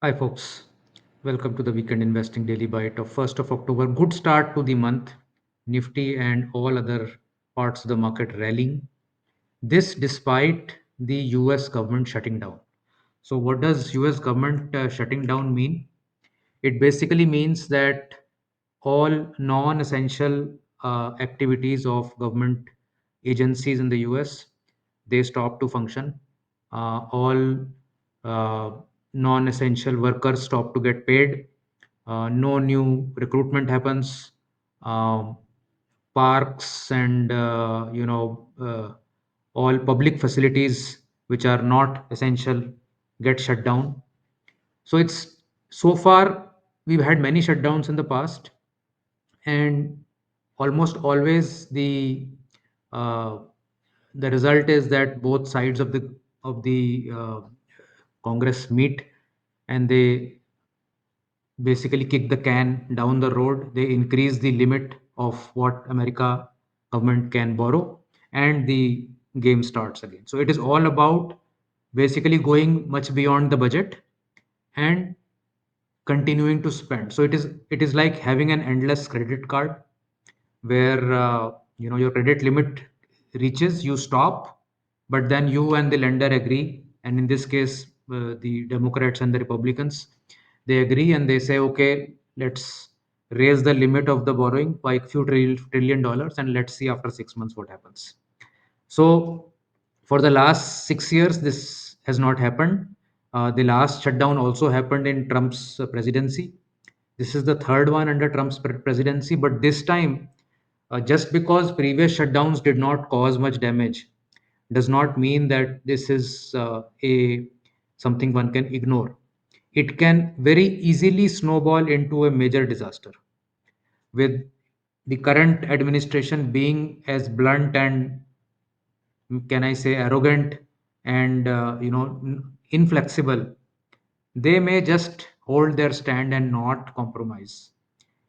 Hi, folks. Welcome to the Weekend Investing Daily Bite of 1st of October. Good start to the month. Nifty and all other parts of the market rallying. This despite the US government shutting down. So, what does US government shutting down mean? It basically means that all non-essential activities of government agencies in the US they stop to function. All uh, non-essential workers stop to get paid. No new recruitment happens. Um, Parks and all public facilities which are not essential get shut down. So it's so far we've had many shutdowns in the past, and almost always uh, the result is that both sides of the Congress meet and they basically kick the can down the road. They increase the limit of what America government can borrow, and the game starts again. So it is all about basically going much beyond the budget and continuing to spend. So it is like having an endless credit card where your credit limit reaches, you stop, but then you and the lender agree, and in this case, the Democrats and the Republicans, they agree and they say, okay, let's raise the limit of the borrowing by a few trillion dollars, and let's see after 6 months what happens. So, for the last 6 years, this has not happened. The last shutdown also happened in Trump's presidency. This is the third one under Trump's presidency, but this time, just because previous shutdowns did not cause much damage, does not mean that this is a something one can ignore. It can very easily snowball into a major disaster. With the current administration being as blunt and can I say arrogant and inflexible, they may just hold their stand and not compromise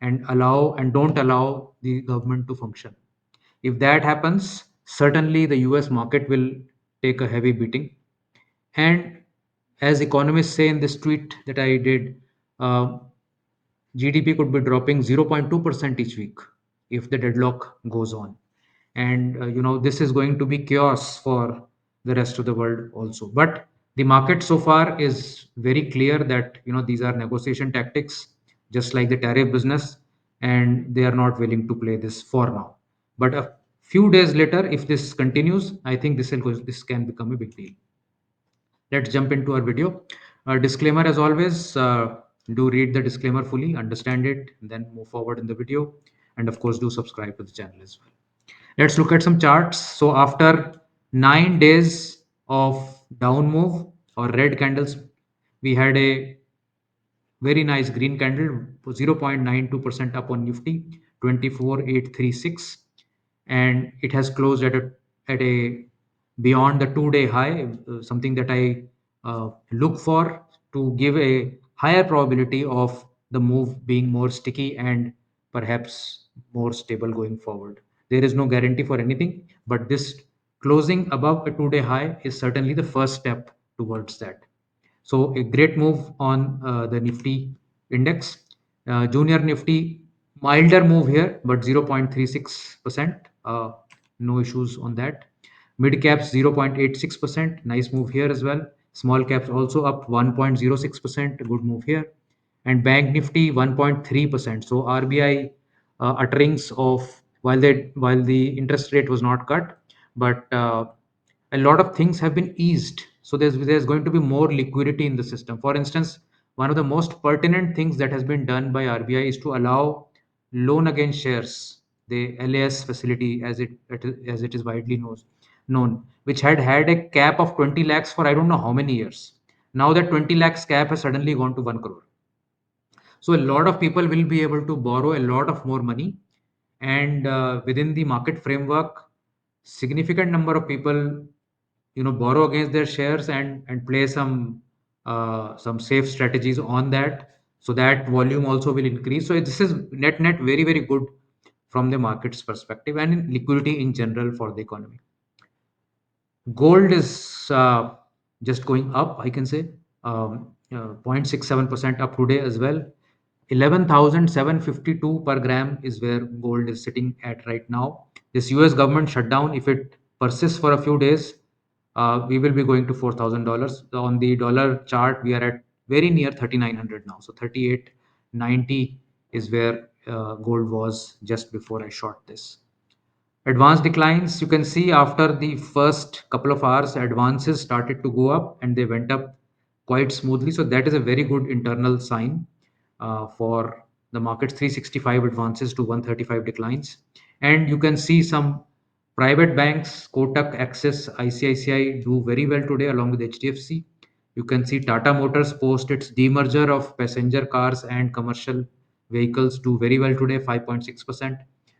and don't allow the government to function. If that happens, certainly the US market will take a heavy beating. And as economists say in this tweet that I did, uh, GDP could be dropping 0.2% each week if the deadlock goes on. And this is going to be chaos for the rest of the world also. But the market so far is very clear that these are negotiation tactics, just like the tariff business, and they are not willing to play this for now. But a few days later, if this continues, I think this can become a big deal. Let's jump into our video. Disclaimer as always, do read the disclaimer fully, understand it, and then move forward in the video. And of course, do subscribe to the channel as well. Let's look at some charts. So after 9 days of down move or red candles, we had a very nice green candle, 0.92% up on Nifty, 24,836, and it has closed at a beyond the 2-day high, something that I look for to give a higher probability of the move being more sticky and perhaps more stable going forward. There is no guarantee for anything, but this closing above a 2-day high is certainly the first step towards that. So a great move on the Nifty index. Junior Nifty, milder move here, but 0.36%. No issues on that. Mid caps 0.86%. Nice move here as well. Small caps also up 1.06%. Good move here. And Bank Nifty 1.3%. So RBI utterings of while the interest rate was not cut, but a lot of things have been eased, so there's going to be more liquidity in the system. For instance, one of the most pertinent things that has been done by RBI is to allow loan against shares, the LAS facility as it is widely known, which had a cap of 20 lakhs for I don't know how many years. Now that 20 lakhs cap has suddenly gone to 1 crore. So a lot of people will be able to borrow a lot of more money, and within the market framework, significant number of people borrow against their shares and play some safe strategies on that, so that volume also will increase. So this is net very very good from the market's perspective and in liquidity in general for the economy. Gold is just going up, I can say. 0.67% up today as well. 11,752 per gram is where gold is sitting at right now. This US government shutdown, if it persists for a few days, we will be going to $4,000. On the dollar chart, we are at very near 3,900 now. So 3890 is where gold was just before I shot this. Advance declines, you can see after the first couple of hours, advances started to go up and they went up quite smoothly. So that is a very good internal sign for the markets. 365 advances to 135 declines. And you can see some private banks, Kotak, Axis, ICICI do very well today along with HDFC. You can see Tata Motors post its demerger of passenger cars and commercial vehicles do very well today, 5.6%.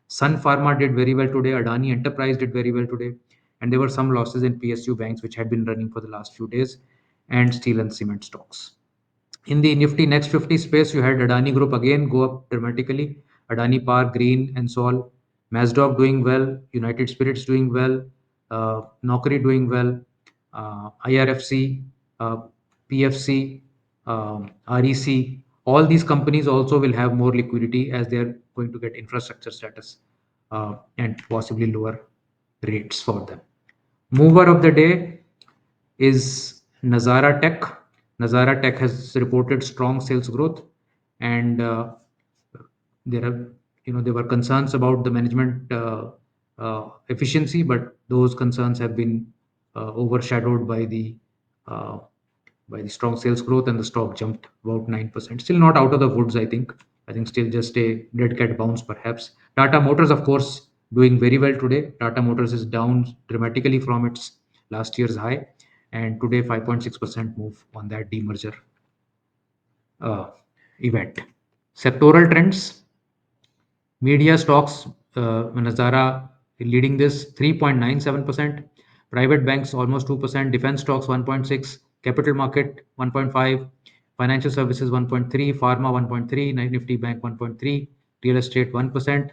Sun Pharma did very well today. Adani Enterprise did very well today. And there were some losses in PSU banks, which had been running for the last few days, and steel and cement stocks. In the Nifty Next 50 space, you had Adani Group again go up dramatically. Adani Power, Green, and Sol. Mazdog doing well. United Spirits doing well. Naukri doing well. IRFC, uh, PFC, REC. All these companies also will have more liquidity as they are going to get infrastructure status and possibly lower rates for them. Mover of the day is Nazara Tech. Nazara Tech has reported strong sales growth, and there are there were concerns about the management efficiency, but those concerns have been overshadowed uh, by the strong sales growth, and the stock jumped about 9%. Still not out of the woods, I think. I think still just a dead cat bounce, perhaps. Tata Motors, of course, doing very well today. Tata Motors is down dramatically from its last year's high, and today 5.6% move on that demerger uh, event. Sectoral trends. Media stocks, Nazara leading this 3.97%. Private banks almost 2%. Defense stocks 1.6. Capital market 1.5. Financial services 1.3. Pharma 1.3. Nifty Bank 1.3. Real estate 1%.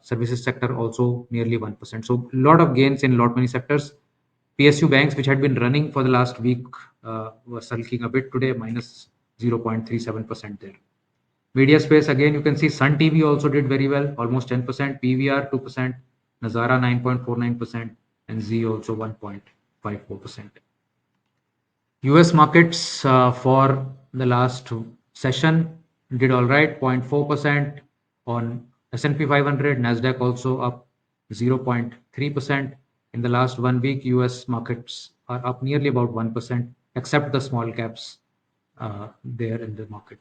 Services sector also nearly 1%. So a lot of gains in lot many sectors. PSU banks, which had been running for the last week, were sulking a bit today, minus 0.37% there. Media space, again, you can see Sun TV also did very well, almost 10%, PVR 2%, Nazara 9.49%, and Z also 1.54%. US markets for the last session did all right, 0.4% on S&P 500, Nasdaq also up 0.3%. In the last 1 week, US markets are up nearly about 1%, except the small caps there in the market.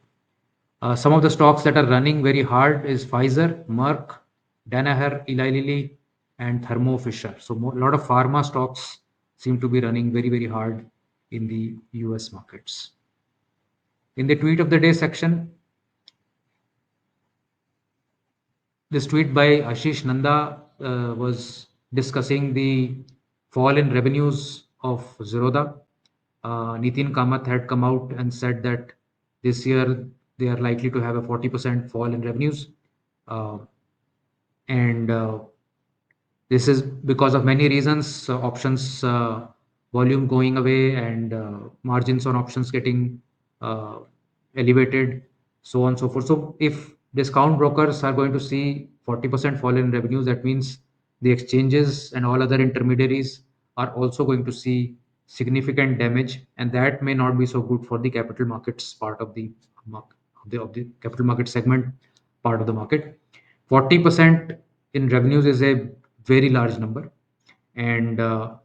Some of the stocks that are running very hard is Pfizer, Merck, Danaher, Eli Lilly, and Thermo Fisher. So a lot of pharma stocks seem to be running very, very hard in the US markets. In the tweet of the day section, this tweet by Ashish Nanda was discussing the fall in revenues of Zerodha. Nitin Kamath had come out and said that this year they are likely to have a 40% fall in revenues. Uh, and This is because of many reasons, options volume going away and margins on options getting uh, elevated, so on and so forth. So if discount brokers are going to see 40% fall in revenues, that means the exchanges and all other intermediaries are also going to see significant damage, and that may not be so good for the capital markets part of the of the capital market segment part of the market. 40% in revenues is a very large number, and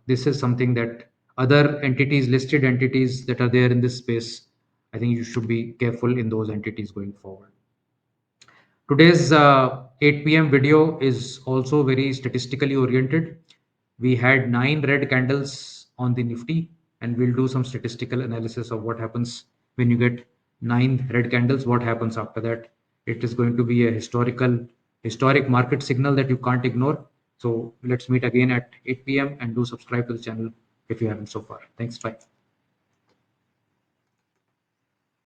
this is something that other entities, listed entities that are there in this space, I think you should be careful in those entities going forward. Today's 8 p.m. video is also very statistically oriented. We had 9 red candles on the Nifty, and we'll do some statistical analysis of what happens when you get 9 red candles. What happens after that? It is going to be a historic market signal that you can't ignore. So let's meet again at 8 p.m. and do subscribe to the channel if you haven't so far. Thanks. Bye.